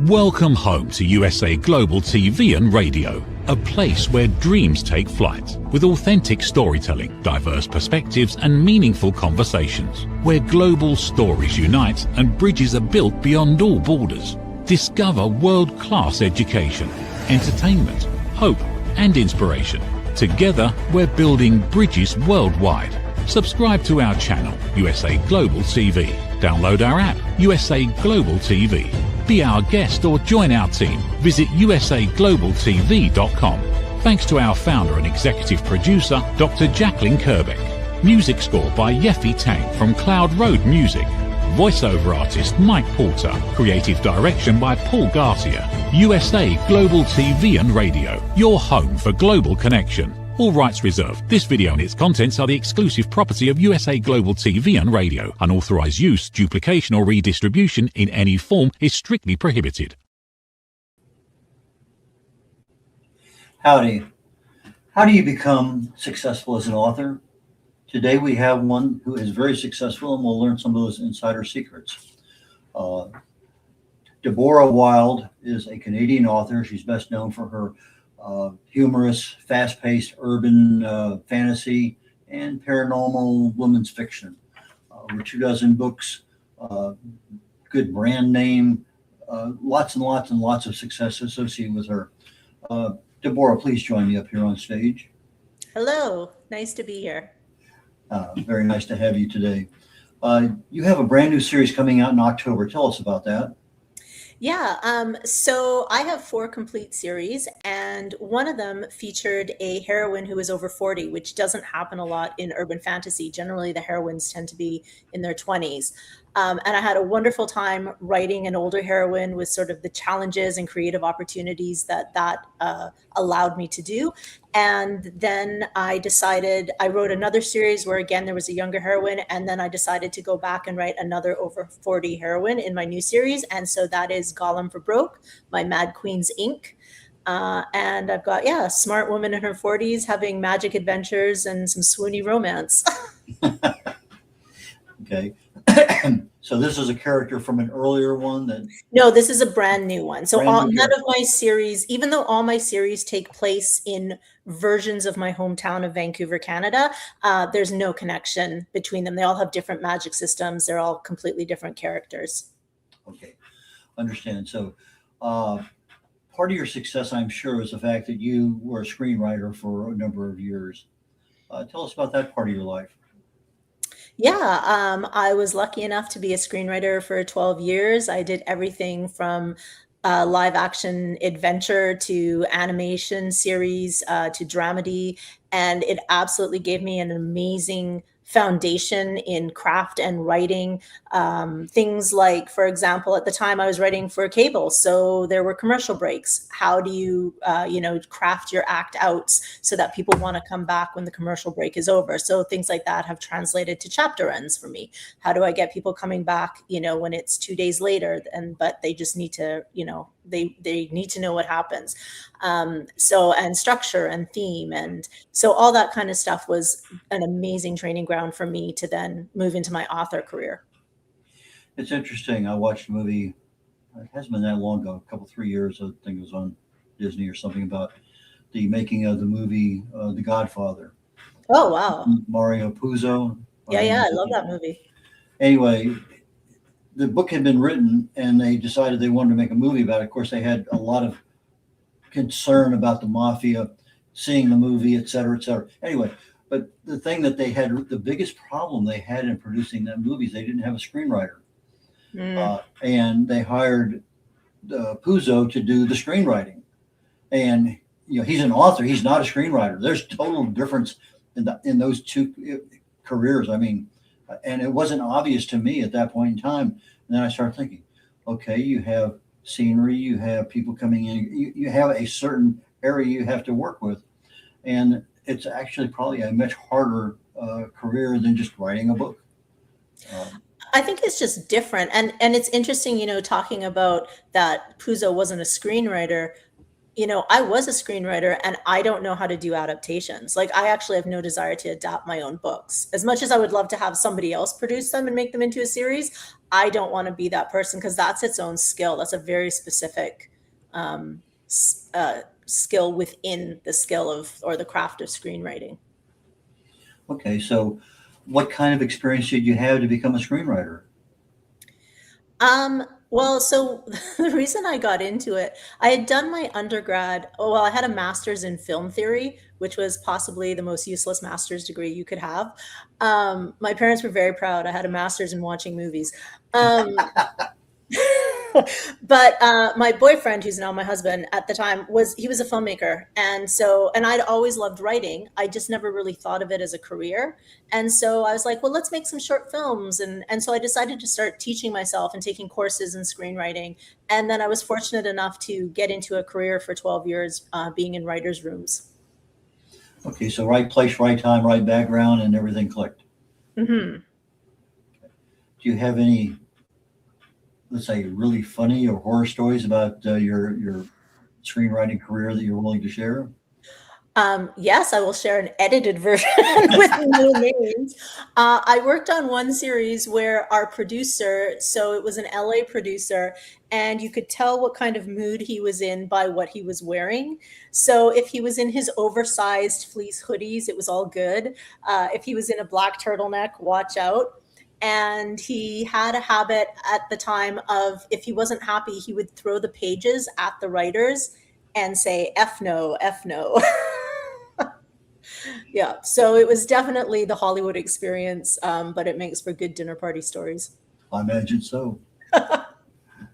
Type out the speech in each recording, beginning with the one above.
Welcome home to USA Global TV and Radio, a place where dreams take flight, with authentic storytelling, diverse perspectives and meaningful conversations, where global stories unite and bridges are built beyond all borders. Discover world-class education, entertainment, hope and inspiration. Together, we're building bridges worldwide. Subscribe to our channel, USA Global TV. Download our app, USA Global TV. Be our guest or join our team. Visit usaglobaltv.com. Thanks to our founder and executive producer, Dr. Jacqueline Kerbeck. Music score by Yeffy Tang from Cloud Road Music. Voiceover artist Mike Porter. Creative direction by Paul Garcia. USA Global TV and Radio. Your home for global connection. All rights reserved. This video and its contents are the exclusive property of USA Global TV and Radio. Unauthorized use, duplication or redistribution in any form is strictly prohibited. Howdy. How do you become successful as an author? Today we have one who is very successful, and we'll learn some of those insider secrets. Deborah Wilde is a Canadian author. She's best known for her humorous, fast-paced urban fantasy and paranormal women's fiction. Over 24 books, good brand name, lots and lots and lots of success associated with her. Deborah, please join me up here on stage. Hello, nice to be here. Very nice to have you today. You have a brand new series coming out in October. Tell us about that. Yeah, so I have 4 complete series, and one of them featured a heroine who was over 40, which doesn't happen a lot in urban fantasy. Generally, the heroines tend to be in their 20s. And I had a wonderful time writing an older heroine with sort of the challenges and creative opportunities that allowed me to do. And then I decided, I wrote another series where again there was a younger heroine, and then I decided to go back and write another over 40 heroine in my new series. And so that is Gollum for Broke, my Mad Queens Inc. And I've got, a smart woman in her 40s having magic adventures and some swoony romance. Okay. So this is a character from an earlier one that... No, this is a brand new one. So none of my series, even though all my series take place in versions of my hometown of Vancouver, Canada, there's no connection between them. They all have different magic systems. They're all completely different characters. Okay, understand. So part of your success, I'm sure, is the fact that you were a screenwriter for a number of years. Tell us about that part of your life. Yeah, I was lucky enough to be a screenwriter for 12 years. I did everything from live action adventure to animation series to dramedy, and it absolutely gave me an amazing foundation in craft and writing. Things like, for example, at the time I was writing for cable, so there were commercial breaks. How do you, craft your act outs so that people want to come back when the commercial break is over? So things like that have translated to chapter ends for me. How do I get people coming back, when it's 2 days later, but they just need to, they need to know what happens. And structure and theme. And so all that kind of stuff was an amazing training ground for me to then move into my author career. It's interesting. I watched a movie, it hasn't been that long ago, 3 years, I think it was on Disney or something, about the making of the movie The Godfather. Oh, wow. Mario Puzo. Yeah, I love that movie. Anyway, the book had been written and they decided they wanted to make a movie about it. Of course, they had a lot of concern about the mafia seeing the movie, et cetera, et cetera. Anyway, but the thing that they had, the biggest problem they had in producing that movie is they didn't have a screenwriter. And they hired Puzo to do the screenwriting. And he's an author, he's not a screenwriter. There's total difference in those two careers. I mean, and it wasn't obvious to me at that point in time. And then I started thinking, okay, you have scenery, you have people coming in, you have a certain area you have to work with. And it's actually probably a much harder career than just writing a book. I think it's just different. And it's interesting, talking about that Puzo wasn't a screenwriter. I was a screenwriter and I don't know how to do adaptations. Like, I actually have no desire to adapt my own books. As much as I would love to have somebody else produce them and make them into a series, I don't want to be that person because that's its own skill. That's a very specific skill within the skill of, or the craft of screenwriting. Okay, so what kind of experience did you have to become a screenwriter? Well, so the reason I got into it, I had done my undergrad. Oh, well, I had a master's in film theory, which was possibly the most useless master's degree you could have. My parents were very proud. I had a master's in watching movies. Um, but my boyfriend, who's now my husband at the time, he was a filmmaker, and I'd always loved writing. I just never really thought of it as a career, and so I was like, well, let's make some short films, and so I decided to start teaching myself and taking courses in screenwriting, and then I was fortunate enough to get into a career for 12 years being in writers' rooms. Okay, so right place, right time, right background, and everything clicked. Hmm. Do you have any, let's say, really funny or horror stories about your screenwriting career that you're willing to share? Yes, I will share an edited version with no names. I worked on one series where our producer, so it was an LA producer, and you could tell what kind of mood he was in by what he was wearing. So if he was in his oversized fleece hoodies, it was all good. If he was in a black turtleneck, watch out. And he had a habit at the time of, if he wasn't happy, he would throw the pages at the writers and say, F no, F no. Yeah, so it was definitely the Hollywood experience, but it makes for good dinner party stories. I imagine so.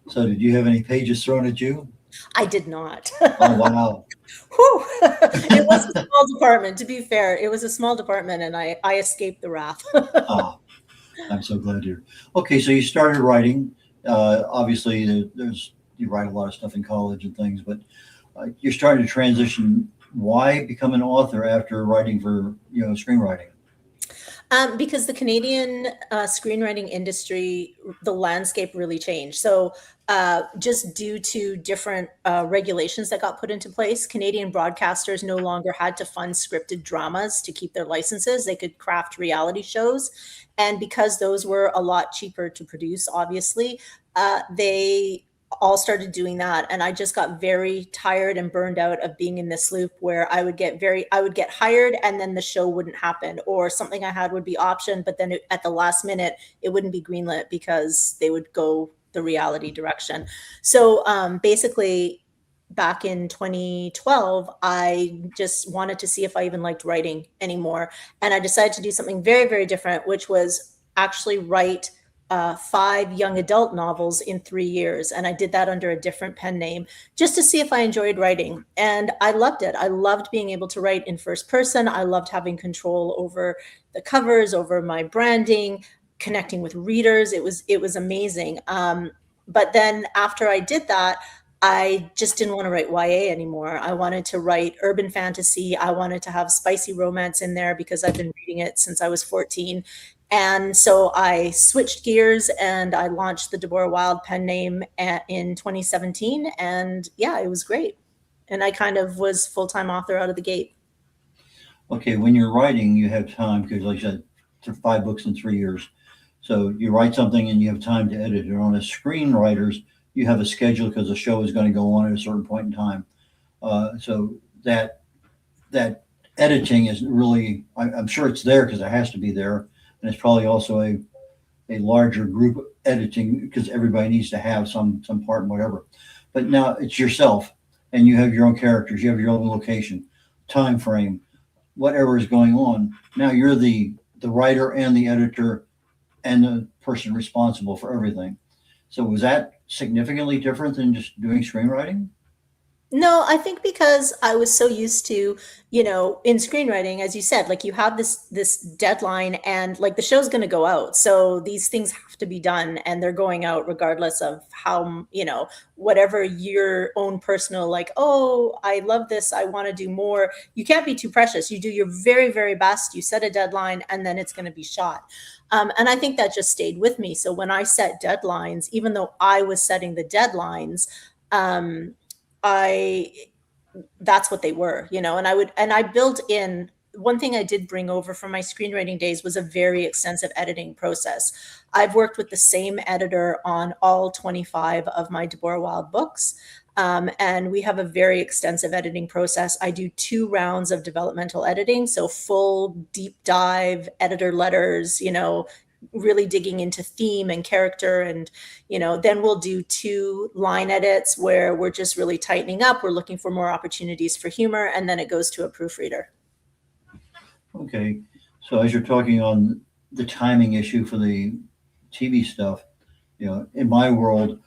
So did you have any pages thrown at you? I did not. Oh, wow. Whew. It was a small department, to be fair. It was a small department, and I escaped the wrath. Ah, I'm so glad you're okay. So you started writing. Obviously, you write a lot of stuff in college and things, but you're starting to transition. Why become an author after writing for screenwriting? Because the Canadian screenwriting industry, the landscape really changed. So, just due to different regulations that got put into place, Canadian broadcasters no longer had to fund scripted dramas to keep their licenses. They could craft reality shows. And because those were a lot cheaper to produce, obviously, they all started doing that, and I just got very tired and burned out of being in this loop where I would get hired and then the show wouldn't happen, or something I had would be optioned, but then at the last minute it wouldn't be greenlit because they would go the reality direction. So basically, back in 2012, I just wanted to see if I even liked writing anymore, and I decided to do something very, very different, which was actually write 5 young adult novels in 3 years. And I did that under a different pen name just to see if I enjoyed writing. And I loved it. I loved being able to write in first person. I loved having control over the covers, over my branding, connecting with readers. It was amazing. But then after I did that, I just didn't want to write YA anymore. I wanted to write urban fantasy. I wanted to have spicy romance in there because I've been reading it since I was 14. And so I switched gears and I launched the Deborah Wilde pen name in 2017. And yeah, it was great. And I kind of was full-time author out of the gate. Okay, when you're writing, you have time because, like I said, 5 books in 3 years. So you write something and you have time to edit it. On as screenwriters, you have a schedule because the show is going to go on at a certain point in time. So that editing is really, I'm sure it's there because it has to be there. And it's probably also a larger group editing because everybody needs to have some part in whatever. But now it's yourself, and you have your own characters, you have your own location, time frame, whatever is going on. Now you're the writer and the editor and the person responsible for everything. So was that significantly different than just doing screenwriting? No, I think because I was so used to, in screenwriting, as you said, like you have this deadline and like the show's going to go out. So these things have to be done and they're going out regardless of how, whatever your own personal, like, oh, I love this, I want to do more. You can't be too precious. You do your very, very best. You set a deadline and then it's going to be shot. And I think that just stayed with me. So when I set deadlines, even though I was setting the deadlines, I that's what they were, you know. And I built in, one thing I did bring over from my screenwriting days was a very extensive editing process. I've worked with the same editor on all 25 of my Deborah Wilde books. And we have a very extensive editing process. I do 2 rounds of developmental editing, so full deep dive editor letters, you know, really digging into theme and character. And, you know, then we'll do 2 line edits where we're just really tightening up. We're looking for more opportunities for humor. And then it goes to a proofreader. Okay. So as you're talking on the timing issue for the TV stuff, you know, in my world,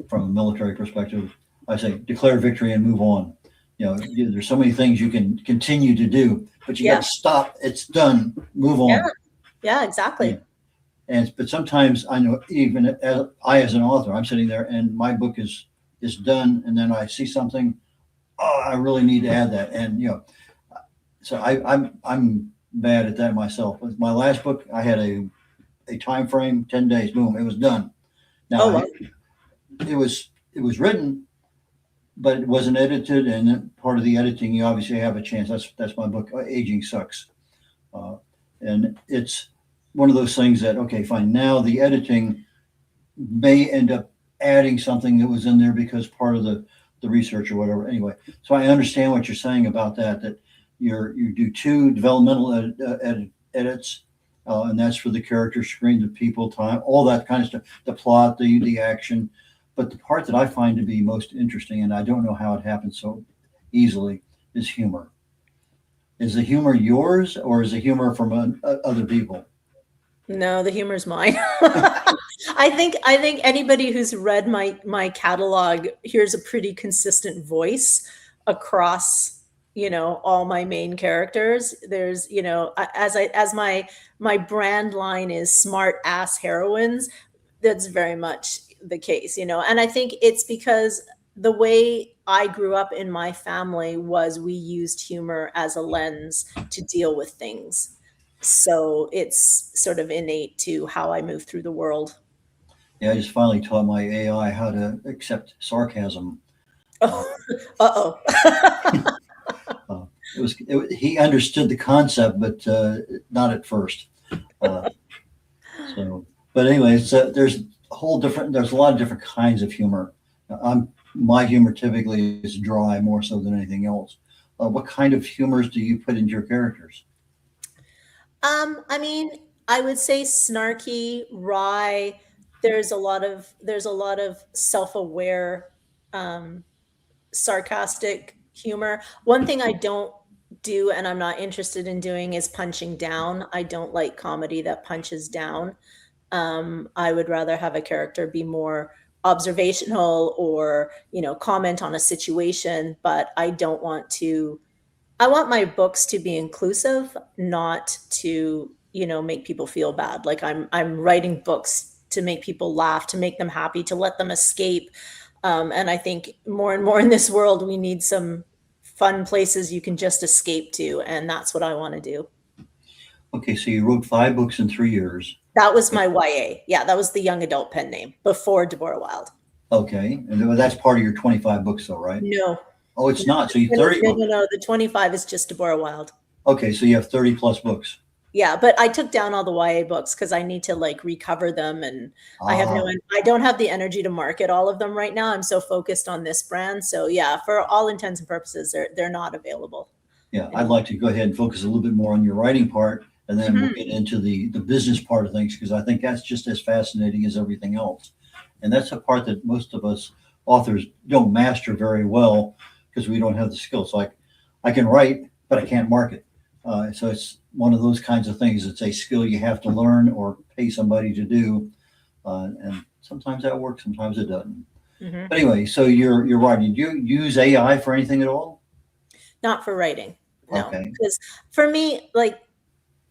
from a military perspective, I say declare victory and move on. You know, there's so many things you can continue to do, but you got to stop. It's done. Move on. Yeah, exactly. Yeah. But sometimes I know, even as an author, I'm sitting there and my book is done, and then I see something. Oh, I really need to add that, and you know, so I'm bad at that myself. With my last book, I had a time frame, 10 days, boom, it was done. Now it was written, but it wasn't edited, and part of the editing, you obviously have a chance. That's my book, Aging Sucks, and it's one of those things that, okay, fine. Now the editing may end up adding something that was in there because part of the research or whatever. Anyway, so I understand what you're saying about that you do 2 developmental edits, and that's for the character, screen, the people, time, all that kind of stuff, the plot, the action. But the part that I find to be most interesting, and I don't know how it happens so easily, is humor. Is the humor yours, or is the humor from other people? No, the humor's mine. I think anybody who's read my catalog hears a pretty consistent voice across, you know, all my main characters. There's, you know, as my brand line is smart ass heroines, that's very much the case, you know. And I think it's because the way I grew up in my family was we used humor as a lens to deal with things. So it's sort of innate to how I move through the world. Yeah, I just finally taught my AI how to accept sarcasm. Uh-oh. He understood the concept, but not at first. But anyway, there's a lot of different kinds of humor. My humor typically is dry more so than anything else. What kind of humors do you put into your characters? I mean, I would say snarky, wry. There's a lot of self-aware, sarcastic humor. One thing I don't do, and I'm not interested in doing, is punching down. I don't like comedy that punches down. I would rather have a character be more observational or, you know, comment on a situation, but I want my books to be inclusive, not to, you know, make people feel bad. Like I'm writing books to make people laugh, to make them happy, to let them escape. And I think more and more in this world, we need some fun places you can just escape to. And that's what I want to do. Okay, so you wrote 5 books in 3 years. That was my YA. Yeah, that was the young adult pen name before Deborah Wilde. Okay, and that's part of your 25 books though, right? No. Oh, it's not. So you 30 books. No. The 25 is just Deborah Wilde. Okay, so you have 30 plus books. Yeah, but I took down all the YA books because I need to like recover them, and I don't have the energy to market all of them right now. I'm so focused on this brand. So yeah, for all intents and purposes, they're not available. Yeah, I'd like to go ahead and focus a little bit more on your writing part, and then we'll get into the business part of things, because I think that's just as fascinating as everything else. And that's a part that most of us authors don't master very well because we don't have the skills. Like I can write, but I can't market. So it's one of those kinds of things. It's a skill you have to learn or pay somebody to do. And sometimes that works, sometimes it doesn't. But anyway, so you're writing. Do you use AI for anything at all? Not for writing. No, Okay. because for me, like,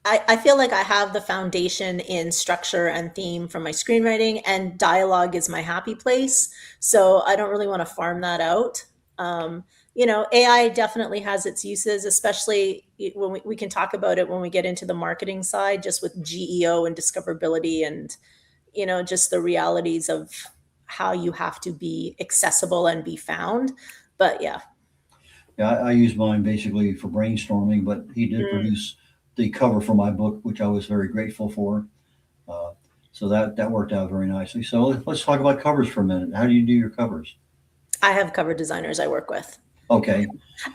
I feel like I have the foundation in structure and theme from my screenwriting, and dialogue is my happy place. So I don't really want to farm that out. You know, AI definitely has its uses, especially when we can talk about it when we get into the marketing side, just with GEO and discoverability and, you know, just the realities of how you have to be accessible and be found. But yeah. Yeah, I use mine basically for brainstorming, but he did produce the cover for my book, which I was very grateful for. Uh, so that worked out very nicely. So let's talk about covers for a minute. How do you do your covers? I have cover designers I work with. Okay.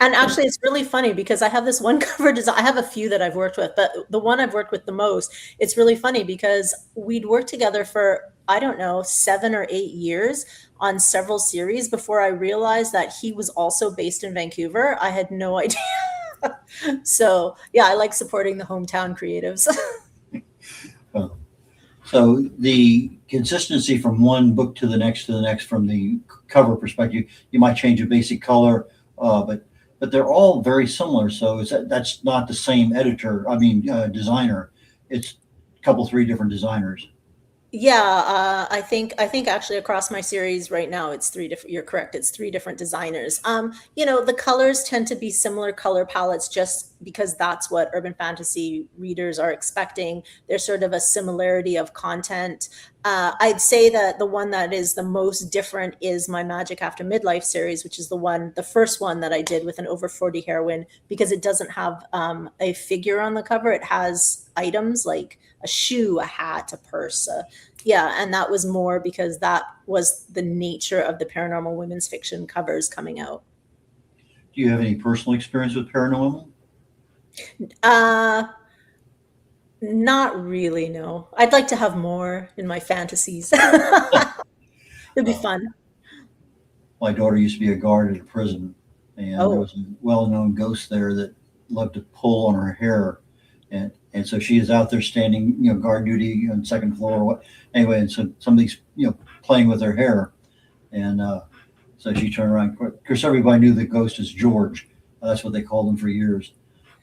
And actually, it's really funny because I have this one cover design. I have a few that I've worked with, but the one I've worked with the most, it's really funny because we'd worked together for, I don't know, 7 or 8 years on several series before I realized that he was also based in Vancouver. I had no idea. So yeah, I like supporting the hometown creatives. Uh, So the consistency from one book to the next, from the cover perspective, you might change a basic color, but they're all very similar. So that's not the same editor. I mean, designer. It's a couple, three different designers. Yeah, I think actually across my series right now it's three different. You're correct. It's three different designers. The colors tend to be similar color palettes just because that's what urban fantasy readers are expecting. There's sort of a similarity of content. I'd say that the one that is the most different is my Magic After Midlife series, which is the first one that I did with an over 40 heroine, because it doesn't have a figure on the cover. It has items like a shoe, a hat, a purse. Yeah, and that was more because that was the nature of the paranormal women's fiction covers coming out. Do you have any personal experience with paranormal? Uh, Not really, no. I'd like to have more in my fantasies. It'd be Uh, fun. my daughter used to be a guard at a prison, and there Oh, was a well-known ghost there that loved to pull on her hair, and so she is out there standing, guard duty on second floor. Or what anyway? And so somebody's playing with her hair, and so she turned around. Of course, everybody knew the ghost is George. That's what they called him for years.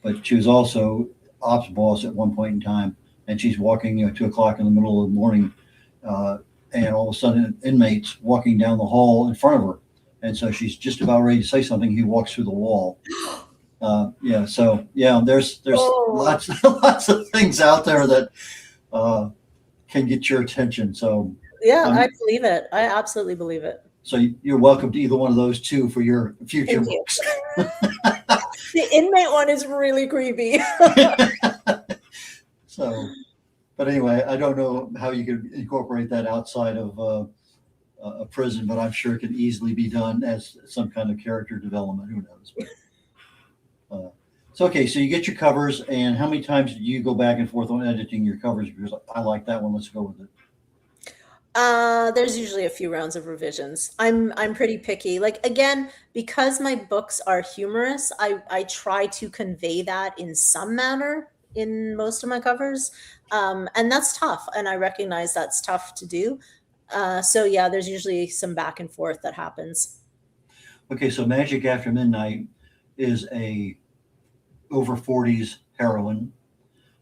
But she was also ops boss at one point in time, and she's walking, 2 o'clock in the middle of the morning, uh, and all of a sudden, inmates walking down the hall in front of her, and so she's just about ready to say something. He walks through the wall. Yeah, so yeah, there's oh, lots of things out there that uh, can get your attention. So yeah, I um, believe it. I absolutely believe it. so you're welcome to either one of those two for your future Thank you. books. The inmate one is really creepy. So, but anyway, I don't know how you could incorporate that outside of a prison, but I'm sure it could easily be done as some kind of character development. Who knows? So okay, so you get your covers, and how many times do you go back and forth on editing your covers? Because I like that one. Let's go with it. There's usually a few rounds of revisions. I'm pretty picky. Like again, because my books are humorous, I try to convey that in some manner in most of my covers. And that's tough, and I recognize that's tough to do. So yeah, there's usually some back and forth that happens. Okay, so Magic After Midnight is a over 40s heroine,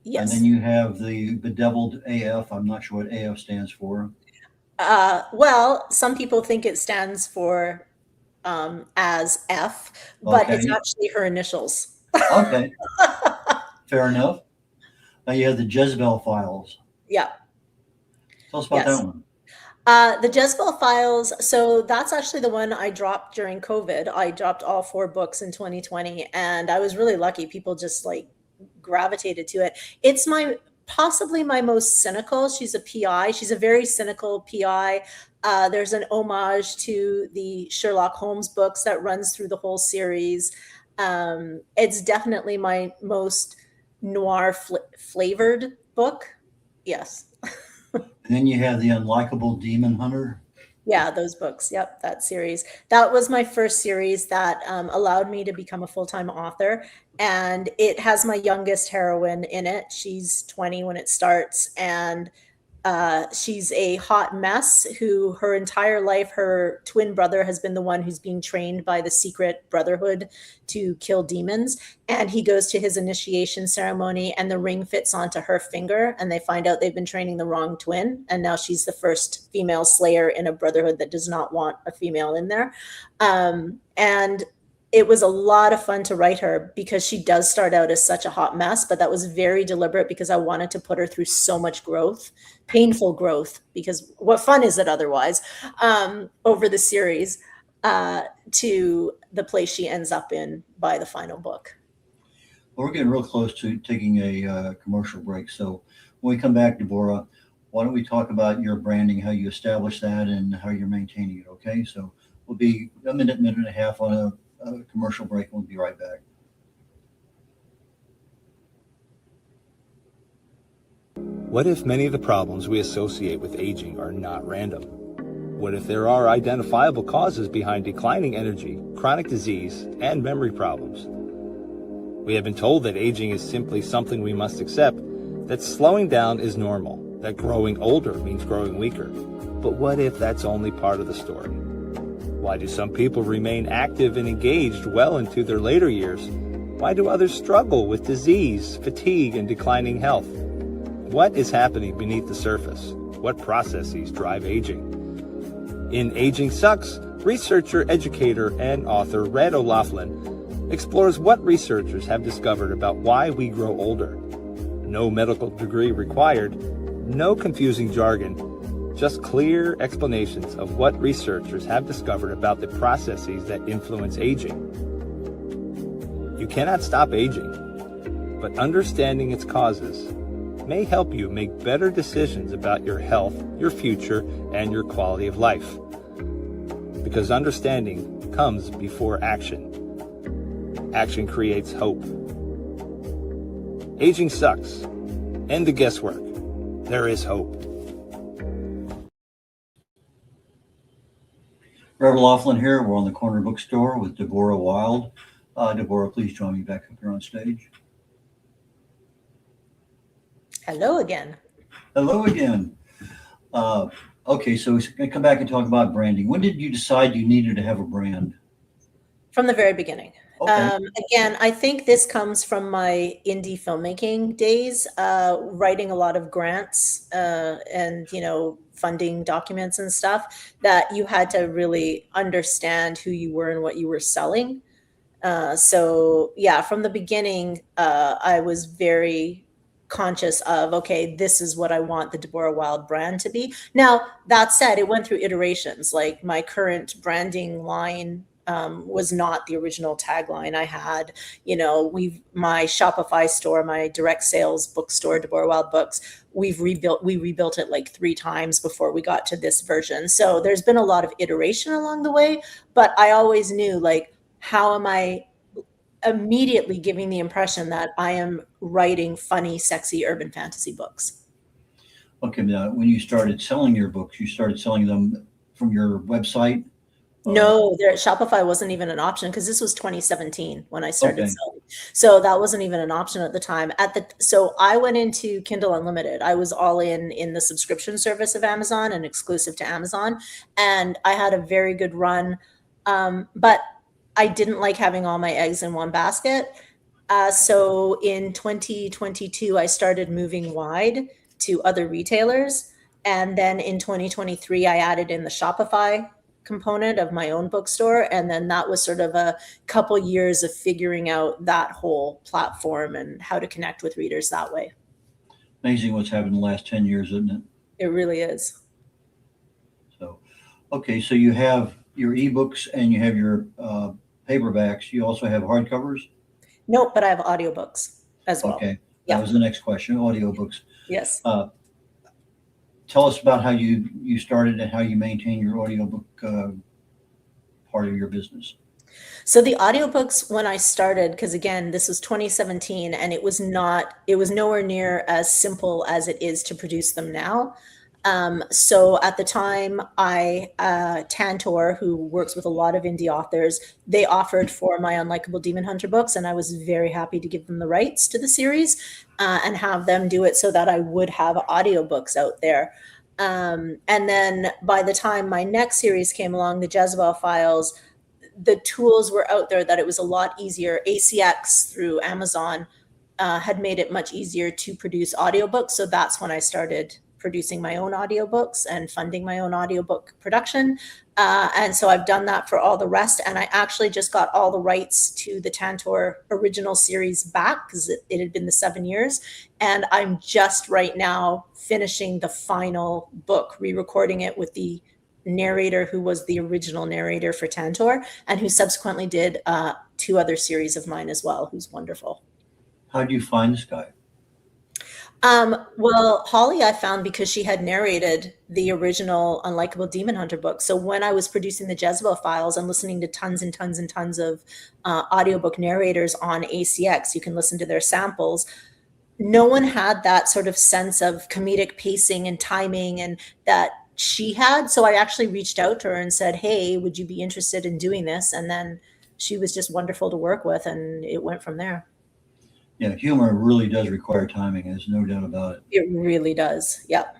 and then Yes. you have the bedeviled AF. I'm not sure what AF stands for. Well, some people think it stands for as F, but it's Okay, actually her initials. okay, fair enough. Now you have the Jezebel Files. Yeah. Tell us about that Yes. one. The Jezebel Files. So that's actually the one I dropped during COVID. I dropped all four books in 2020, and I was really lucky. People just like gravitated to it. It's my possibly my most cynical. She's a PI. She's a very cynical PI. There's an homage to the Sherlock Holmes books that runs through the whole series. It's definitely my most flavored book. Yes. And then you have the Unlikable Demon Hunter. Yeah, those books. Yep, that series. That was my first series that allowed me to become a full-time author. And it has my youngest heroine in it. She's 20 when it starts. And she's a hot mess who her entire life, her twin brother has been the one who's being trained by the secret brotherhood to kill demons. And he goes to his initiation ceremony and the ring fits onto her finger. And they find out they've been training the wrong twin. And now she's the first female slayer in a brotherhood that does not want a female in there. And it was a lot of fun to write her because she does start out as such a hot mess, but that was very deliberate because I wanted to put her through so much growth, painful growth, because what fun is it otherwise, over the series. to the place she ends up in by the final book. Well, we're getting real close to taking a commercial break. So when we come back, Deborah, why don't we talk about your branding, how you establish that, and how you're maintaining it? Okay. So we'll be a minute and a half on a commercial break, and we'll be right back. What if many of the problems we associate with aging are not random? What if there are identifiable causes behind declining energy, chronic disease, and memory problems? We have been told that aging is simply something we must accept, that slowing down is normal, that growing older means growing weaker. But what if that's only part of the story? Why do some people remain active and engaged well into their later years? Why do others struggle with disease, fatigue, and declining health? What is happening beneath the surface? What processes drive aging? In Aging Sucks, researcher, educator, and author Red O'Loughlin explores what researchers have discovered about why we grow older. No medical degree required, no confusing jargon, just clear explanations of what researchers have discovered about the processes that influence aging. You cannot stop aging, but understanding its causes may help you make better decisions about your health, your future, and your quality of life. Because understanding comes before action. Action creates hope. Aging sucks. End the guesswork. There is hope. Reverend Laughlin here. We're on the corner bookstore with Deborah Wilde. Deborah, please join me back up here on stage. Hello again. Hello again. Okay, so we're going to come back and talk about branding. When did you decide you needed to have a brand? From the very beginning. Okay. Again, I think this comes from my indie filmmaking days, writing a lot of grants and, funding documents and stuff, that you had to really understand who you were and what you were selling. So yeah, from the beginning, I was very conscious of, okay, this is what I want the Deborah Wilde brand to be. Now, that said, it went through iterations. Like my current branding line was not the original tagline I had. My Shopify store, my direct sales bookstore, Deborah Wilde Books, we rebuilt it like 3 times before we got to this version. So there's been a lot of iteration along the way, but I always knew, like, how am I immediately giving the impression that I am writing funny, sexy urban fantasy books. Okay, now when you started selling your books, you started selling them from your website? No, Shopify wasn't even an option because this was 2017 when I started Okay. selling. So that wasn't even an option at the time. So I went into Kindle Unlimited. I was all in the subscription service of Amazon and exclusive to Amazon. And I had a very good run. But I didn't like having all my eggs in one basket. So in 2022, I started moving wide to other retailers. And then in 2023, I added in the Shopify component of my own bookstore. And then that was sort of a couple years of figuring out that whole platform and how to connect with readers that way. Amazing what's happened in the last 10 years, isn't it? It really is. So, okay, so you have your ebooks and you have your paperbacks. You also have hardcovers? Nope, but I have audiobooks as well. Okay, Yeah. that was the next question, audiobooks. Yes. Tell us about how you started and how you maintain your audiobook part of your business. So the audiobooks, when I started, because again, this was 2017, and it was nowhere near as simple as it is to produce them now. So at the time, Tantor, who works with a lot of indie authors, they offered for my Unlikable Demon Hunter books, and I was very happy to give them the rights to the series and have them do it so that I would have audiobooks out there. And then by the time my next series came along, the Jezebel Files, the tools were out there that it was a lot easier. ACX through Amazon had made it much easier to produce audiobooks. So that's when I started producing my own audiobooks and funding my own audiobook production. And so I've done that for all the rest. And I actually just got all the rights to the Tantor original series back because it had been the 7 years. And I'm just right now finishing the final book, re-recording it with the narrator who was the original narrator for Tantor, and who subsequently did 2 other series of mine as well, who's wonderful. How do you find this guy? Well, Holly I found because she had narrated the original Unlikable Demon Hunter book. So when I was producing the Jezebel Files and listening to tons and tons and tons of audiobook narrators on ACX, you can listen to their samples. No one had that sort of sense of comedic pacing and timing and that she had. So I actually reached out to her and said, hey, would you be interested in doing this? And then she was just wonderful to work with, and it went from there. Yeah, humor really does require timing. There's no doubt about it. It really does. Yep.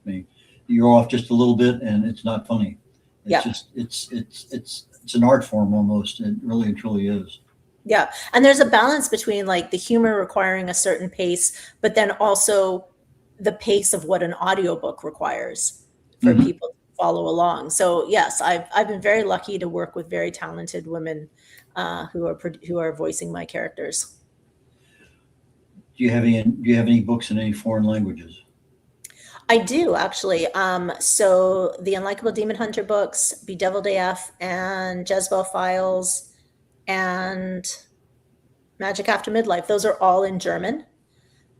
I mean, you're off just a little bit, and it's not funny. It's Yeah. just it's an art form almost. It really and truly is. Yeah. And there's a balance between like the humor requiring a certain pace, but then also the pace of what an audiobook requires for people to follow along. So yes, I've been very lucky to work with very talented women who are voicing my characters. Do you have any books in any foreign languages? I do actually. So the Unlikable Demon Hunter books, Bedeviled AF, and Jezebel Files, and Magic After Midlife. Those are all in German.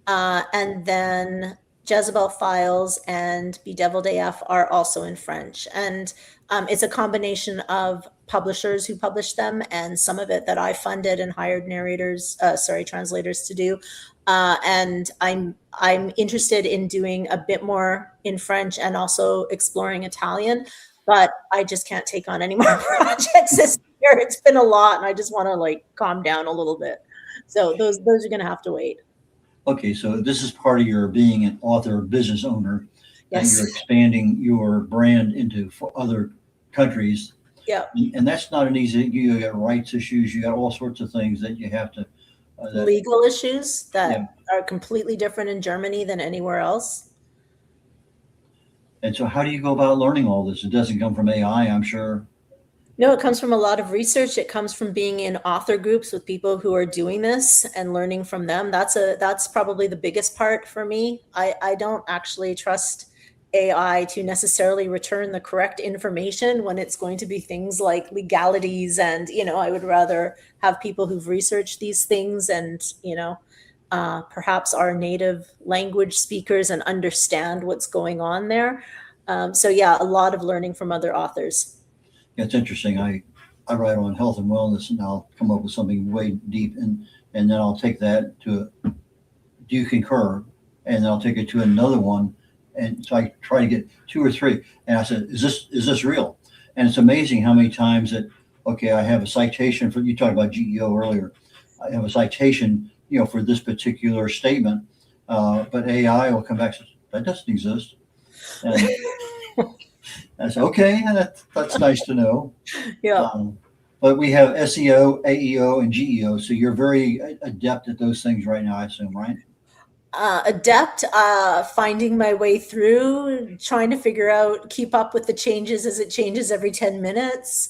And then Jezebel Files and Bedeviled AF are also in French. And it's a combination of publishers who publish them, and some of it that I funded and hired translators to do. And I'm interested in doing a bit more in French and also exploring Italian, but I just can't take on any more projects this year. It's been a lot, and I just want to like calm down a little bit. So those are going to have to wait. Okay, so this is part of your being an author, business owner, Yes. and you're expanding your brand into other countries. Yeah. And that's not an easy. You got rights issues. You got all sorts of things that you have to. Legal issues that are completely different in Germany than anywhere else. And so, how do you go about learning all this? It doesn't come from AI, I'm sure. No, it comes from a lot of research. It comes from being in author groups with people who are doing this and learning from them. That's probably the biggest part for me. I don't actually trust AI to necessarily return the correct information when it's going to be things like legalities. And, I would rather have people who've researched these things and, perhaps are native language speakers and understand what's going on there. So yeah, a lot of learning from other authors. Yeah, it's interesting. I write on health and wellness, and I'll come up with something way deep, and then I'll take that to do you concur, and then I'll take it to another one. And so I try to get 2 or 3. And I said, is this real? And it's amazing how many times that, okay, I have a citation for, you talked about GEO earlier. I have a citation, for this particular statement. But AI will come back and say, that doesn't exist. And I said, okay, that's nice to know. Yeah. But we have SEO, AEO, and GEO. So you're very adept at those things right now, I assume, right? Adept, finding my way through, trying to figure out, keep up with the changes as it changes every 10 minutes.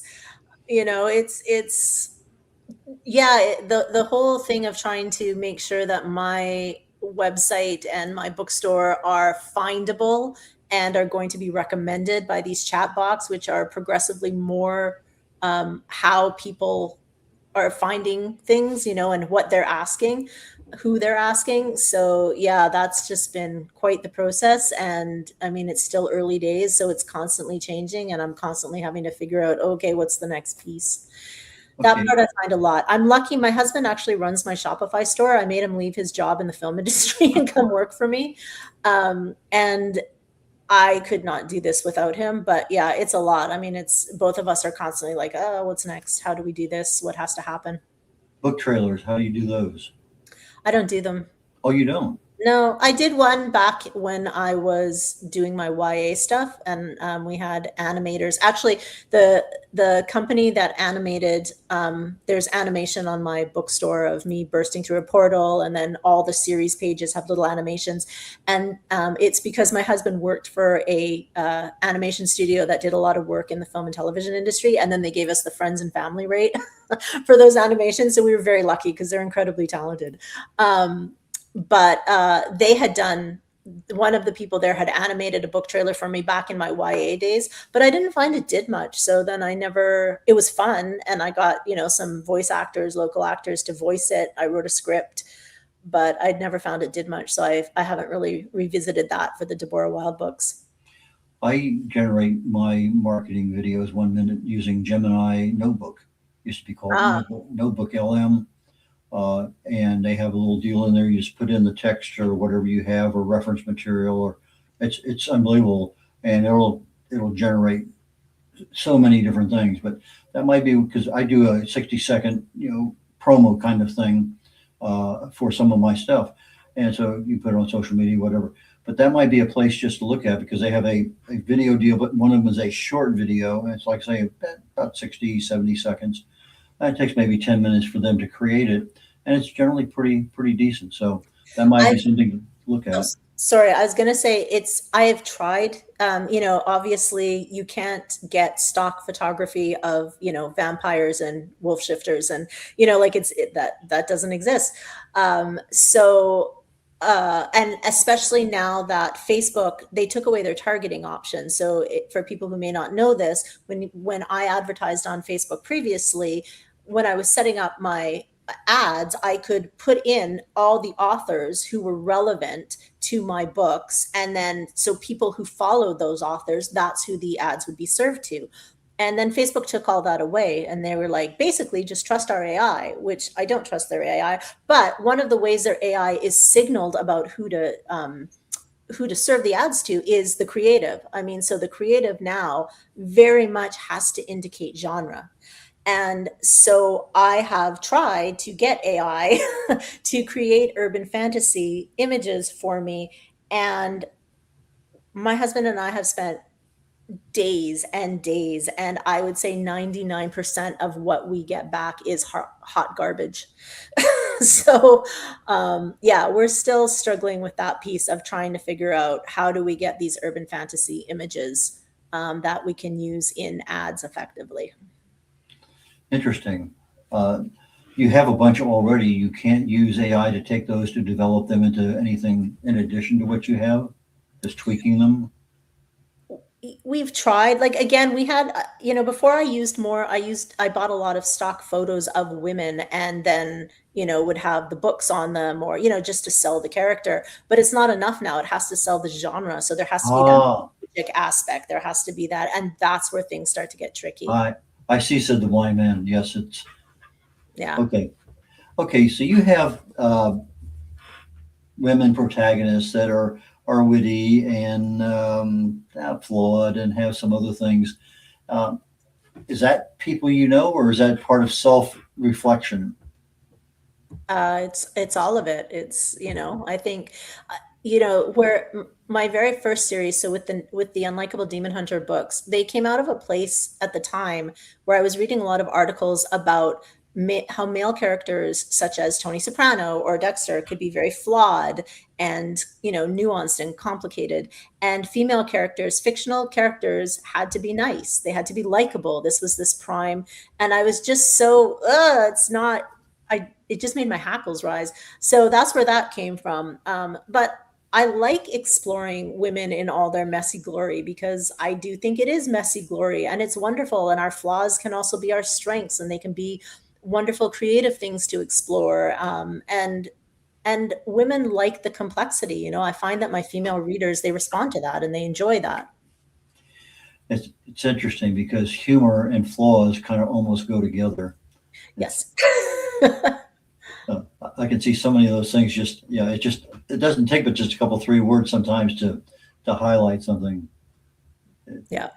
It's the whole thing of trying to make sure that my website and my bookstore are findable and are going to be recommended by these chat bots, which are progressively more how people are finding things, and what they're asking, who they're asking. So yeah, that's just been quite the process. And I mean, it's still early days, so it's constantly changing, and I'm constantly having to figure out, okay, what's the next piece? That part I find a lot. I'm lucky. My husband actually runs my Shopify store. I made him leave his job in the film industry and come work for me. And I could not do this without him, but yeah, it's a lot. I mean, it's both of us are constantly like, oh, what's next? How do we do this? What has to happen? Book trailers, how do you do those? I don't do them. Oh, you don't? No, I did one back when I was doing my YA stuff, and we had animators. Actually, the company that animated, there's animation on my bookstore of me bursting through a portal, and then all the series pages have little animations. And it's because my husband worked for a animation studio that did a lot of work in the film and television industry, and then they gave us the friends and family rate for those animations. So we were very lucky because they're incredibly talented. But they had done one of the people there had animated a book trailer for me back in my YA days, but I didn't find it did much. So then it was fun. And I got, some voice actors, local actors to voice it. I wrote a script, but I'd never found it did much. So I haven't really revisited that for the Deborah Wilde books. I generate my marketing videos 1 minute using Gemini Notebook. Used to be called Notebook LM. And they have a little deal in there. You just put in the text or whatever you have, or reference material, or it's unbelievable. And it'll generate so many different things. But that might be because I do a 60-second, promo kind of thing for some of my stuff. And so you put it on social media, whatever. But that might be a place just to look at, because they have a video deal, but one of them is a short video. And it's like, say, about 60, 70 seconds. And it takes maybe 10 minutes for them to create it. And it's generally pretty decent. So that might be something to look at. Sorry, I was going to say I have tried, obviously you can't get stock photography of, vampires and wolf shifters and, that doesn't exist. And especially now that Facebook, they took away their targeting option. So for people who may not know this, when I advertised on Facebook previously, when I was setting up my ads, I could put in all the authors who were relevant to my books. And then, so people who followed those authors, that's who the ads would be served to. And then Facebook took all that away, and they were like, basically just trust our AI, which I don't trust their AI. But one of the ways their AI is signaled about who to serve the ads to is the creative. I mean, so the creative now very much has to indicate genre. And so I have tried to get AI to create urban fantasy images for me. And my husband and I have spent days and days, and I would say 99% of what we get back is hot garbage. So we're still struggling with that piece of trying to figure out how do we get these urban fantasy images that we can use in ads effectively. Interesting. You have a bunch already. You can't use AI to take those to develop them into anything in addition to what you have, just tweaking them. We've tried, like, again, we had, before I bought a lot of stock photos of women, and then, would have the books on them, or, just to sell the character. But it's not enough now. It has to sell the genre. So there has to be that magic aspect. There has to be that. And that's where things start to get tricky. I see, said the blind man. Yes, it's. Yeah. Okay. So you have women protagonists that are witty and flawed and have some other things. Is that people or is that part of self-reflection? It's all of it. It's, I think, where my very first series, so with the Unlikable Demon Hunter books, they came out of a place at the time where I was reading a lot of articles about how male characters such as Tony Soprano or Dexter could be very flawed and, nuanced and complicated. And female characters, fictional characters, had to be nice. They had to be likable. This was this prime. And I was just so, it just made my hackles rise. So that's where that came from. But I like exploring women in all their messy glory, because I do think it is messy glory, and it's wonderful. And our flaws can also be our strengths, and they can be wonderful creative things to explore. And women like the complexity. I find that my female readers, they respond to that and they enjoy that. It's interesting because humor and flaws kind of almost go together. Yes. I can see so many of those things. It doesn't take but just a couple, 3 words sometimes to highlight something. Yeah.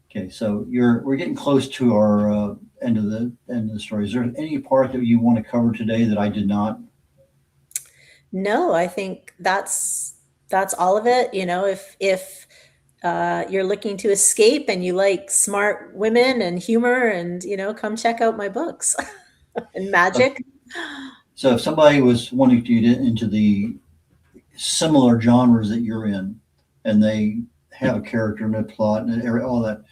Okay, so we're getting close to our end of the story. Is there any part that you want to cover today that I did not? No, I think that's all of it. If you're looking to escape and you like smart women and humor, and come check out my books and magic. So if somebody was wanting to get into the similar genres that you're in, and they have a character and a plot and all that,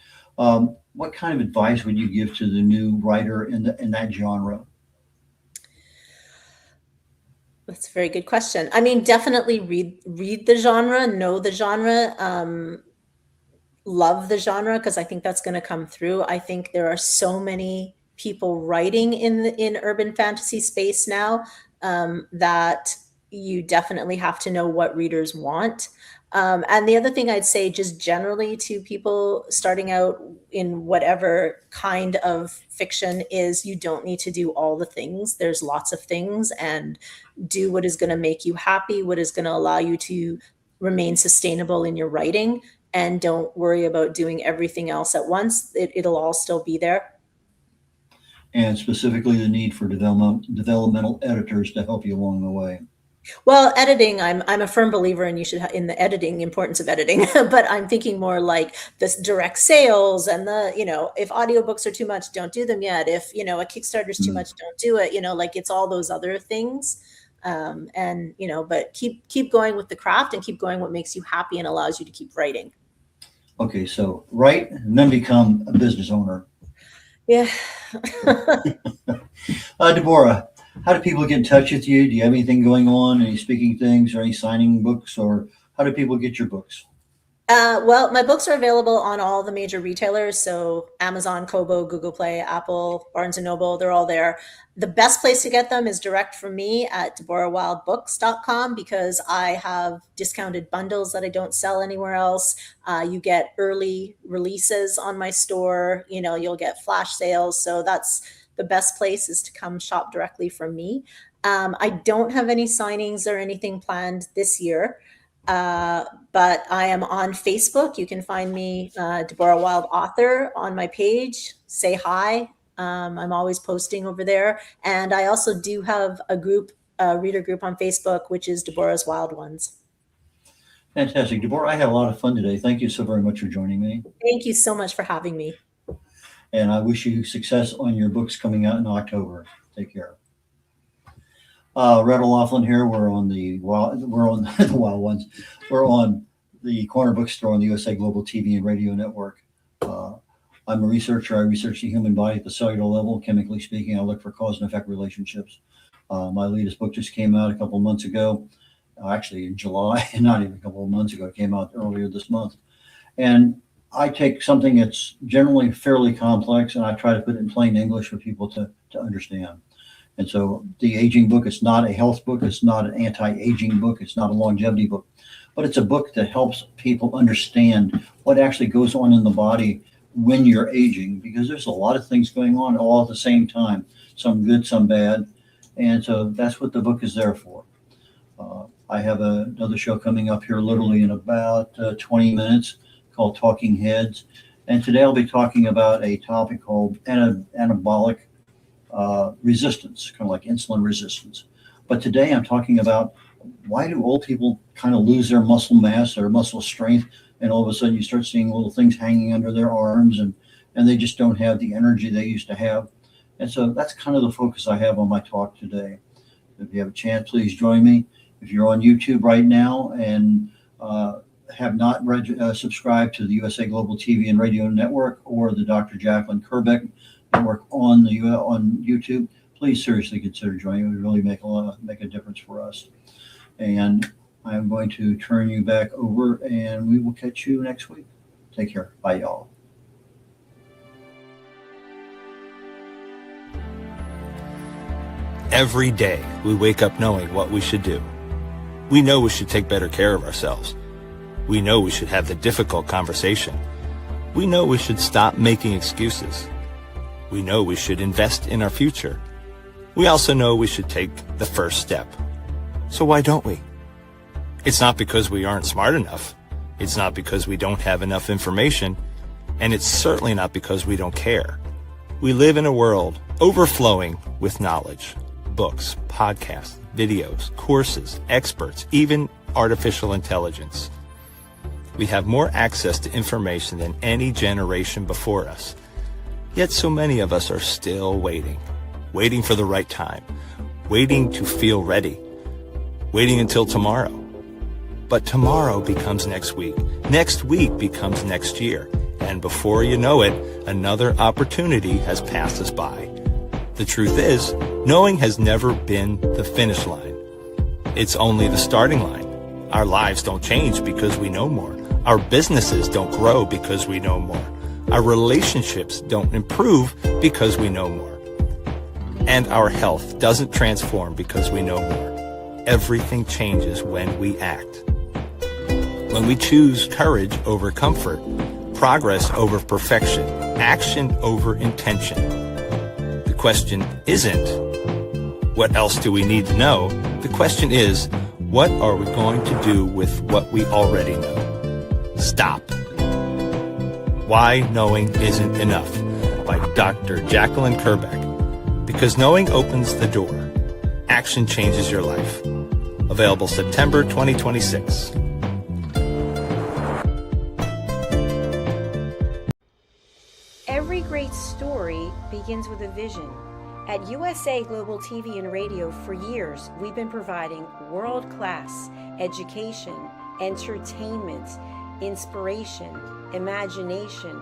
what kind of advice would you give to the new writer in that genre? That's a very good question. I mean, definitely read the genre, know the genre, love the genre, because I think that's going to come through. I think there are so many people writing in urban fantasy space now, that you definitely have to know what readers want. And the other thing I'd say, just generally to people starting out in whatever kind of fiction, is you don't need to do all the things. There's lots of things, and do what is going to make you happy, what is going to allow you to remain sustainable in your writing, and don't worry about doing everything else at once. It'll all still be there. And specifically the need for developmental editors to help you along the way. Well, editing, I'm a firm believer in in the editing, importance of editing, but I'm thinking more like this direct sales and if audiobooks are too much, don't do them yet. If, a Kickstarter is too much, don't do it. Like it's all those other things. But keep going with the craft, and keep going what makes you happy and allows you to keep writing. Okay. So write and then become a business owner. Yeah. Deborah, how do people get in touch with you? Do you have anything going on? Any speaking things or any signing books, or how do people get your books? Well, my books are available on all the major retailers. So Amazon, Kobo, Google Play, Apple, Barnes & Noble, they're all there. The best place to get them is direct from me at DeborahWildeBooks.com, because I have discounted bundles that I don't sell anywhere else. You get early releases on my store. You'll get flash sales. So that's the best place, is to come shop directly from me. I don't have any signings or anything planned this year. But I am on Facebook. You can find me, Deborah Wilde author, on my page. Say hi. I'm always posting over there. And I also do have a reader group on Facebook, which is Deborah's Wild Ones. Fantastic. Deborah, I had a lot of fun today. Thank you so very much for joining me. Thank you so much for having me. And I wish you success on your books coming out in October. Take care. Red O'Loughlin here. We're on the Wild Ones. We're on the Corner Bookstore on the USA Global TV and Radio Network. I'm a researcher. I research the human body at the cellular level. Chemically speaking, I look for cause and effect relationships. My latest book just came out a couple of months ago, actually in July, not even a couple of months ago. It came out earlier this month. And I take something that's generally fairly complex, and I try to put it in plain English for people to understand. And so the aging book, it's not a health book. It's not an anti-aging book. It's not a longevity book, but it's a book that helps people understand what actually goes on in the body when you're aging, because there's a lot of things going on all at the same time, some good, some bad. And so that's what the book is there for. I have another show coming up here literally in about 20 minutes called Talking Heads. And today I'll be talking about a topic called anabolic resistance, kind of like insulin resistance. But today I'm talking about, why do old people kind of lose their muscle mass, their muscle strength, and all of a sudden you start seeing little things hanging under their arms, and they just don't have the energy they used to have. And so that's kind of the focus I have on my talk today. If you have a chance, please join me. If you're on YouTube right now and have not subscribed to the USA Global TV and Radio Network or the Dr. Jacqueline Kerbeck Network on YouTube, please seriously consider joining. It would really make a difference for us. And I'm going to turn you back over, and we will catch you next week. Take care. Bye, y'all. Every day, we wake up knowing what we should do. We know we should take better care of ourselves. We know we should have the difficult conversation. We know we should stop making excuses. We know we should invest in our future. We also know we should take the first step. So why don't we? It's not because we aren't smart enough. It's not because we don't have enough information. And it's certainly not because we don't care. We live in a world overflowing with knowledge. Books, podcasts, videos, courses, experts, even artificial intelligence. We have more access to information than any generation before us. Yet so many of us are still waiting for the right time, waiting to feel ready, waiting until tomorrow. But tomorrow becomes next week becomes next year, and before you know it, another opportunity has passed us by. The truth is, knowing has never been the finish line. it's only the starting line. Our lives don't change because we know more. Our businesses don't grow because we know more. Our relationships don't improve because we know more. And our health doesn't transform because we know more. Everything changes when we act. When we choose courage over comfort, progress over perfection, action over intention. The question isn't, what else do we need to know? The question is, what are we going to do with what we already know? Stop. Why Knowing Isn't Enough by Dr. Jacqueline Kerbeck. Because knowing opens the door. Action changes your life. Available September 2026. Every great story begins with a vision. At USA Global TV and Radio for years, we've been providing world-class education, entertainment, inspiration, imagination,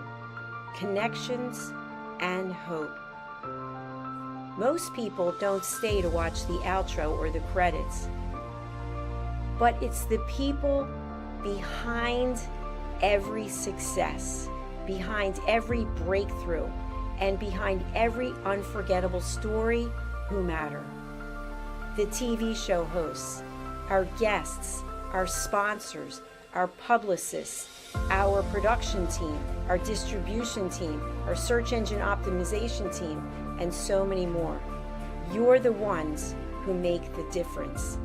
connections, and hope. Most people don't stay to watch the outro or the credits, but it's the people behind every success, behind every breakthrough, and behind every unforgettable story who matter. The TV show hosts, our guests, our sponsors, our publicists, our production team, our distribution team, our search engine optimization team, and so many more. You're the ones who make the difference.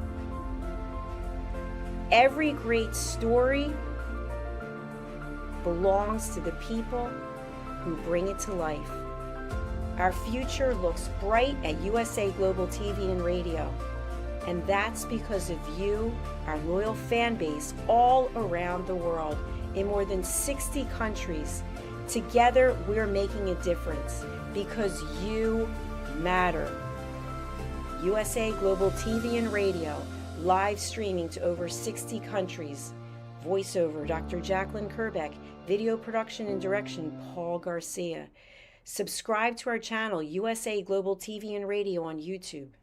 Every great story belongs to the people who bring it to life. Our future looks bright at USA Global TV and Radio, and that's because of you, our loyal fan base all around the world in more than 60 countries. Together, we're making a difference because you matter. USA Global TV and Radio, live streaming to over 60 countries. Voiceover, Dr. Jacqueline Kerbeck. Video production and direction, Paul Garcia. Subscribe to our channel, USA Global TV and Radio on YouTube.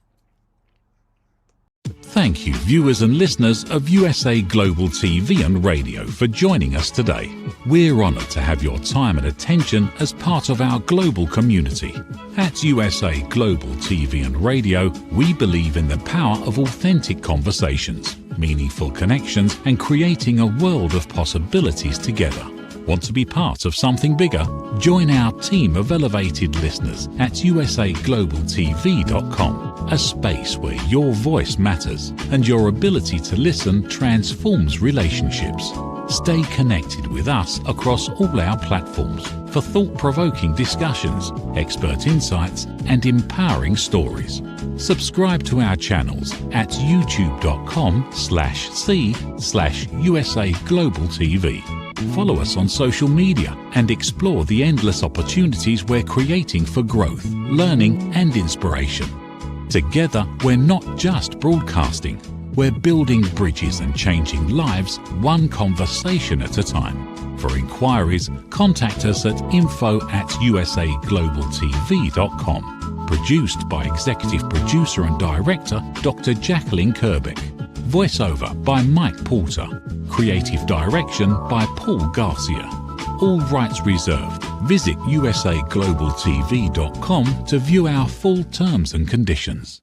Thank you, viewers and listeners of USA Global TV and Radio, for joining us today. We're honoured to have your time and attention as part of our global community. At USA Global TV and Radio, we believe in the power of authentic conversations, meaningful connections, and creating a world of possibilities together. Want to be part of something bigger? Join our team of elevated listeners at usaglobaltv.com, a space where your voice matters and your ability to listen transforms relationships. Stay connected with us across all our platforms for thought-provoking discussions, expert insights, and empowering stories. Subscribe to our channels at youtube.com/c/usaglobaltv. Follow us on social media and explore the endless opportunities we're creating for growth, learning, and inspiration. Together, we're not just broadcasting, we're building bridges and changing lives one conversation at a time. For inquiries, contact us at info@usaglobaltv.com. Produced by Executive Producer and Director Dr. Jacqueline Kerbeck. Voiceover by Mike Porter. Creative direction by Paul Garcia. All rights reserved. Visit usaglobaltv.com to view our full terms and conditions.